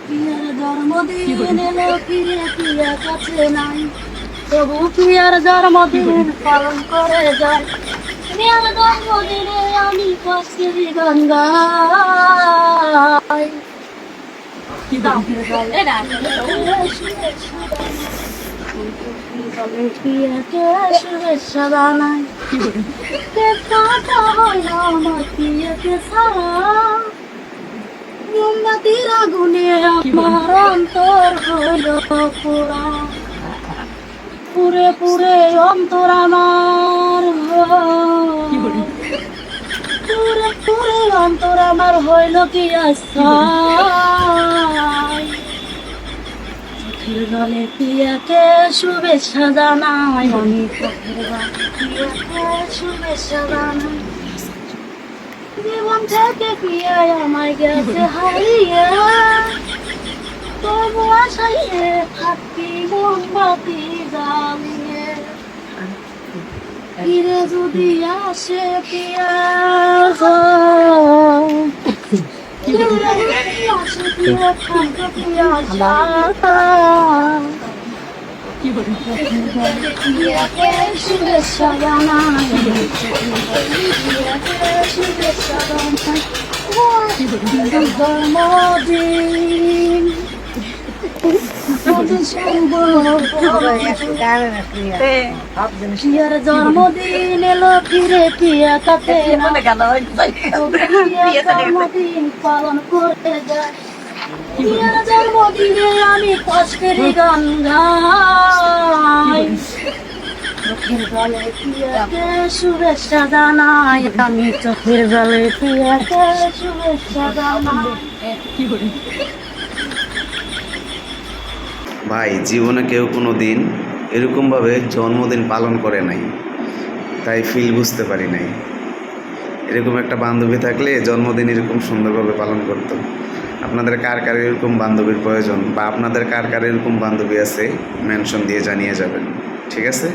Peer জন্মদিন এলো ফিরে পিয়া কাছে নাই, তবু পিয়ার জন্মদিন পালন করে যায়। পিয়ার জন্মদিনে আমি কষ্টের গান গাই। পিয়াকে শুভেচ্ছা জানাই, হয় না আমার পিয়াকে ছাড়া। মোমবাতির আগুনে আমার অন্তর হইল পোড়া, পুরে পুরে অন্তর আমার, পুরে পুরে অন্তর আমার হইল কি আশায়। চোখের জলে পিয়াকে শুভেচ্ছা জানাই, আমি চোখের জলে পিয়াকে শুভেচ্ছা জানাই। জীবন থেকে পিয়ায় আমায় গেছে হারিয়ে, তবু আশাইয়ে থাকি মোমবাতি জ্বালিয়ে। ফিরে যদি আসে পিয়া, ফিরে যদি আসে পিয়া, থাকবে পিয়া পিয়াকে শুভেচ্ছা জানাই, পিয়াকে শুভেচ্ছা জানাই। জন্মদিন পিয়ার জন্মদিন এলো ফিরে পিয়া কাছে না, জন্মদিন পালন করে যায়। পিয়ার জন্মদিনে আমি কষ্টের গান গাই। চোখের জলে পিয়াকে শুভেচ্ছা জানাই, আমি চোখের জলে পিয়াকে শুভেচ্ছা জানাই। ভাই, জীবনে কেউ কোনো দিন এরকমভাবে জন্মদিন পালন করে নাই, তাই ফিল বুঝতে পারি নাই। এরকম একটা বান্ধবী থাকলে জন্মদিন এরকম সুন্দরভাবে পালন করতো। আপনাদের কার কার এরকম বান্ধবীর প্রয়োজন, বা আপনাদের কার কার এরকম বান্ধবী আছে, মেনশন দিয়ে জানিয়ে যাবেন। ঠিক আছে।